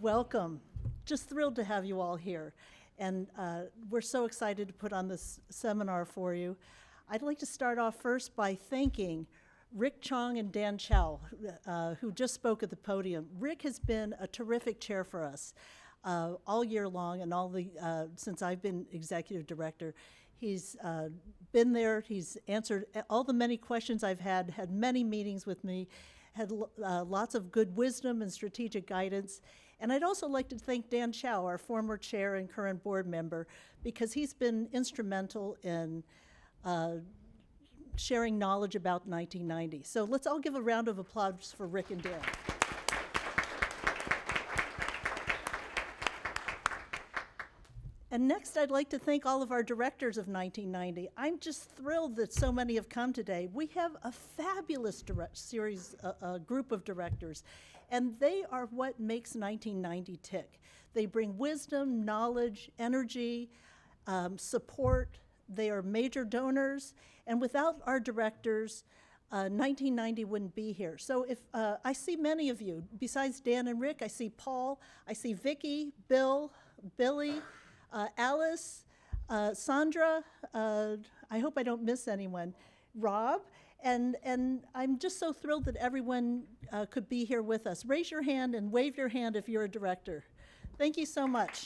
Welcome. Just thrilled to have you all here. And we're so excited to put on this seminar for you. I'd like to start off first by thanking Rick Chong and Dan Chow, who just spoke at the podium. Rick has been a terrific chair for us all year long and since I've been executive director. He's been there, he's answered all the many questions I've had many meetings with me, had lots of good wisdom and strategic guidance. And I'd also like to thank Dan Chow, our former chair and current board member, because he's been instrumental in sharing knowledge about 1990. So let's all give a round of applause for Rick and Dan. And next, I'd like to thank all of our directors of 1990. I'm just thrilled that so many have come today. We have a fabulous group of directors, and they are what makes 1990 tick. They bring wisdom, knowledge, energy, support. They are major donors, and without our directors, 1990 wouldn't be here. So if I see many of you, besides Dan and Rick, I see Paul, I see Vicki, Bill, Billy, Alice, Sandra, I hope I don't miss anyone, Rob, and I'm just so thrilled that everyone could be here with us. Raise your hand and wave your hand if you're a director. Thank you so much.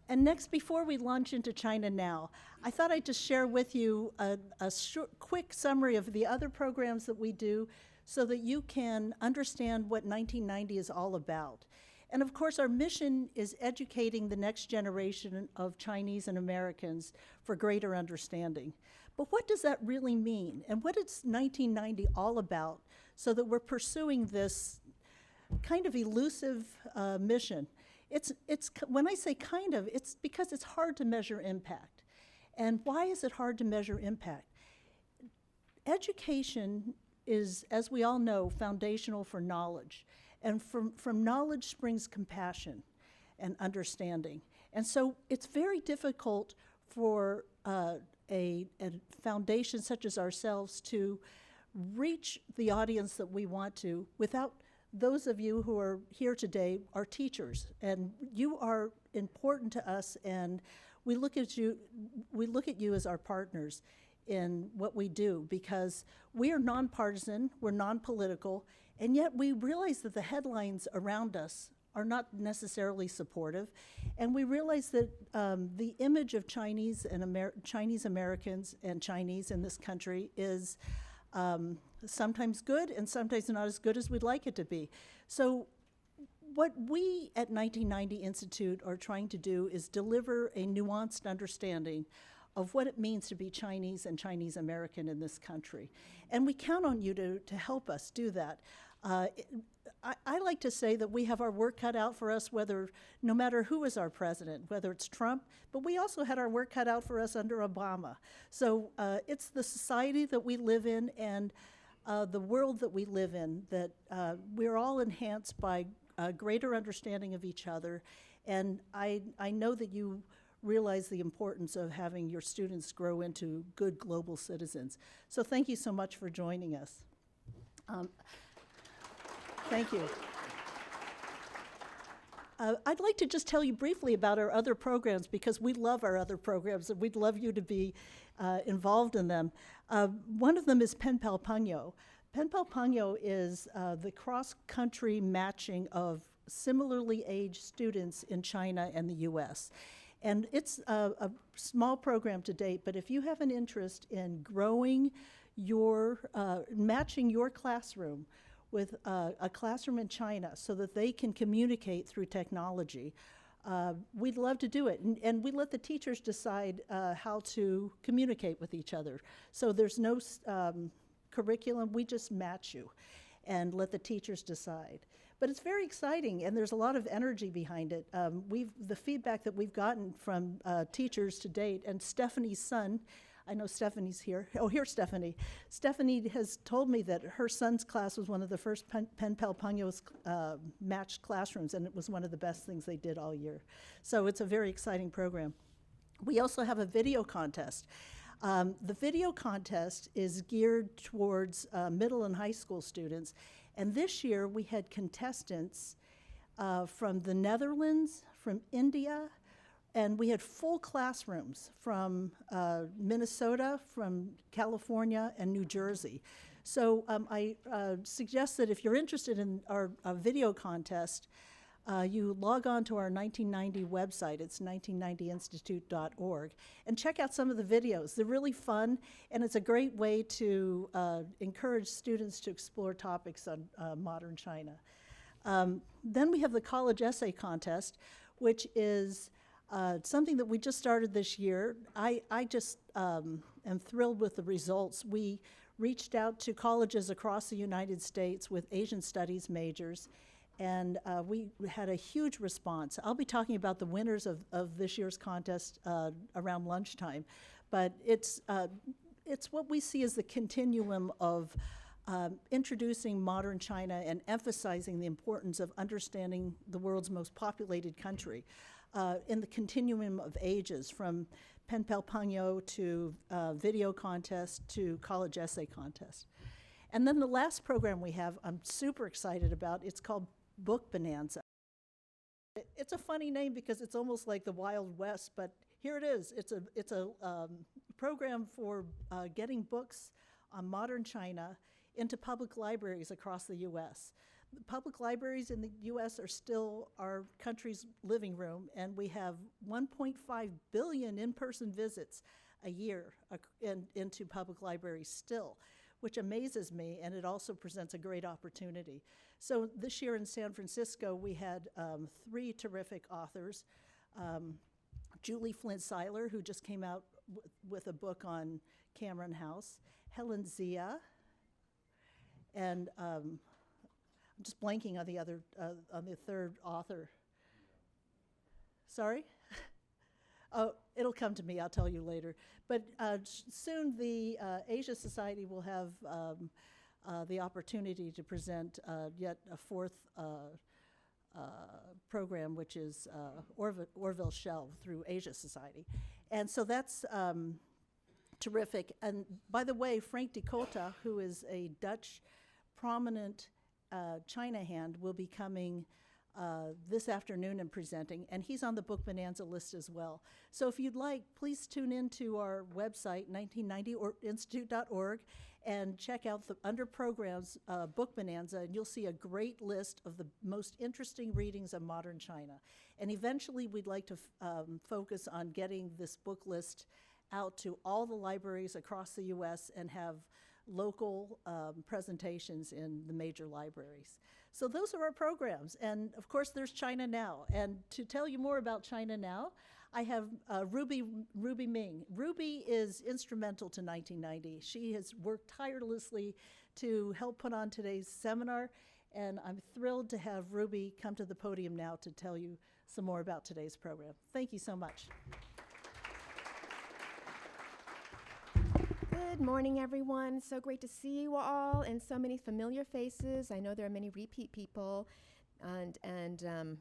And next, before we launch into China Now, I thought I'd just share with you a quick summary of the other programs that we do so that you can understand what 1990 is all about. And of course, our mission is educating the next generation of Chinese and Americans for greater understanding. But what does that really mean? And what is 1990 all about so that we're pursuing this kind of elusive mission? When I say kind of, it's because it's hard to measure impact. And why is it hard to measure impact? Education is, as we all know, foundational for knowledge. And from knowledge springs compassion and understanding. And so it's very difficult for a foundation such as ourselves to reach the audience that we want to without those of you who are here today are teachers, and you are important to us, and we look at you as our partners in what we do, because we are nonpartisan, we're non-political, and yet we realize that the headlines around us are not necessarily supportive, and we realize that the image of Chinese and Chinese Americans and Chinese in this country is sometimes good and sometimes not as good as we'd like it to be. So what we at 1990 Institute are trying to do is deliver a nuanced understanding of what it means to be Chinese and Chinese American in this country. And we count on you to help us do that. I like to say that we have our work cut out for us, no matter who is our president, whether it's Trump, but we also had our work cut out for us under Obama. So it's the society that we live in and the world that we live in that we're all enhanced by a greater understanding of each other. And I know that you realize the importance of having your students grow into good global citizens. So thank you so much for joining us. Thank you. I'd like to just tell you briefly about our other programs, because we love our other programs and we'd love you to be involved in them. One of them is Pen Pal Pangyo. Pen Pal Pangyo is the cross-country matching of similarly aged students in China and the US. And it's a small program to date, but if you have an interest in growing matching your classroom with a classroom in China so that they can communicate through technology, we'd love to do it. And we let the teachers decide how to communicate with each other. So there's no curriculum, we just match you and let the teachers decide. But it's very exciting, and there's a lot of energy behind it. The feedback that we've gotten from teachers to date, and Stephanie's son, I know Stephanie's here. Oh, here's Stephanie. Stephanie has told me that her son's class was one of the first Pen Pal Pangyo's matched classrooms, and it was one of the best things they did all year. So it's a very exciting program. We also have a video contest. The video contest is geared towards middle and high school students, and this year we had contestants from the Netherlands, from India, and we had full classrooms from Minnesota, from California, and New Jersey. So I suggest that if you're interested in our video contest, you log on to our 1990 website. It's 1990institute.org, and check out some of the videos. They're really fun, and it's a great way to encourage students to explore topics on modern China. Then we have the college essay contest, which is something that we just started this year. I just am thrilled with the results. We reached out to colleges across the United States with Asian studies majors, and we had a huge response. I'll be talking about the winners of this year's contest around lunchtime, but it's what we see as the continuum of introducing modern China and emphasizing the importance of understanding the world's most populated country in the continuum of ages, from pen pal pangyo to video contest to college essay contest. And then the last program we have, I'm super excited about. It's called Book Bonanza. It's a funny name because it's almost like the Wild West, but here it is. It's a program for getting books on modern China into public libraries across the U.S. Public libraries in the U.S. are still our country's living room, and we have 1.5 billion in-person visits a year into public libraries still, which amazes me, and it also presents a great opportunity. So this year in San Francisco, we had 3 terrific authors. Julie Flint Seiler, who just came out with a book on Cameron House, Helen Zia, and I'm just blanking on the third author. Sorry? Oh, it'll come to me, I'll tell you later. But soon the Asia Society will have the opportunity to present yet a 4th program, which is Orville Shell through Asia Society. And so that's terrific. And by the way, Frank de Cota, who is a Dutch prominent China hand, will be coming this afternoon and presenting, and he's on the Book Bonanza list as well. So if you'd like, please tune in to our website, 1990institute.org, and check out the under programs Book Bonanza, and you'll see a great list of the most interesting readings of modern China. And eventually we'd like to focus on getting this book list out to all the libraries across the U.S. and have local presentations in the major libraries. So those are our programs. And of course, there's China Now. And to tell you more about China Now, I have Ruby Ming. Ruby is instrumental to 1990. She has worked tirelessly to help put on today's seminar, and I'm thrilled to have Ruby come to the podium now to tell you some more about today's program. Thank you so much. Good morning, everyone. So great to see you all, and so many familiar faces. I know there are many repeat people, and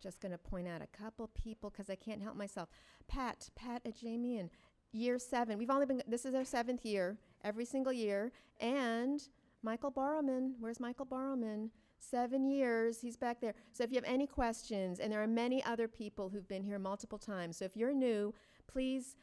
just going to point out a couple people because I can't help myself. Pat Ajamian, year 7. This is our 7th year, every single year. And Michael Barrowman, where's Michael Barrowman? 7 years, he's back there. So if you have any questions, and there are many other people who've been here multiple times, so if you're new, please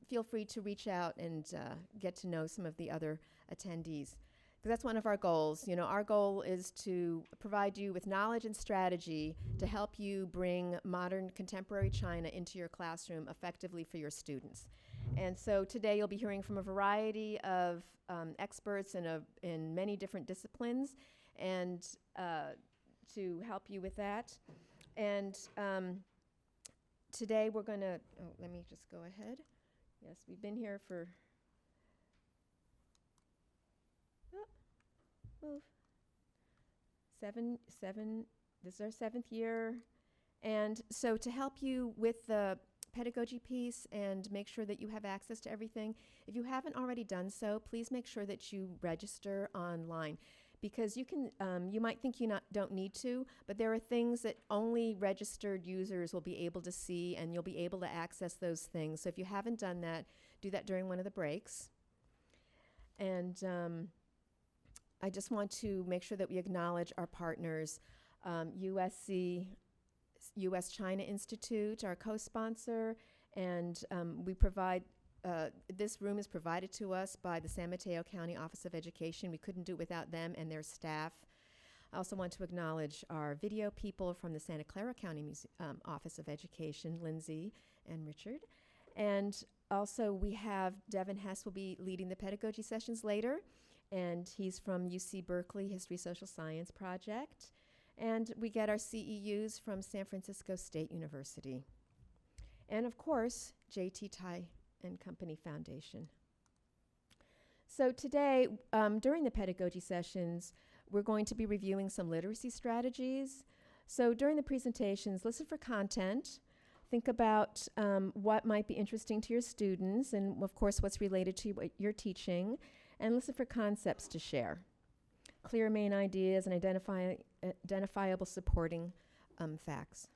feel free to reach out and get to know some of the other attendees. Because that's one of our goals. You know, our goal is to provide you with knowledge and strategy to help you bring modern contemporary China into your classroom effectively for your students. And so today you'll be hearing from a variety of experts in many different disciplines, and to help you with that. And today we're going to, let me just go ahead. Yes, we've been here for, this is our 7th year. And so to help you with the pedagogy piece and make sure that you have access to everything, if you haven't already done so, please make sure that you register online. because you might think don't need to, but there are things that only registered users will be able to see, and you'll be able to access those things. So if you haven't done that, do that during one of the breaks. And I just want to make sure that we acknowledge our partners, USC, U.S.-China Institute, our co-sponsor, and we provide, this room is provided to us by the San Mateo County Office of Education. We couldn't do it without them and their staff. I also want to acknowledge our video people from the Santa Clara County Office of Education, Lindsay and Richard. And also we have Devin Hess will be leading the pedagogy sessions later, and he's from UC Berkeley History Social Science Project. And we get our CEUs from San Francisco State University. And of course, JT Tai and Company Foundation. So today, during the pedagogy sessions, we're going to be reviewing some literacy strategies. So during the presentations, listen for content, think about what might be interesting to your students, and of course what's related to what you're teaching, and listen for concepts to share. Clear main ideas and identifiable supporting facts.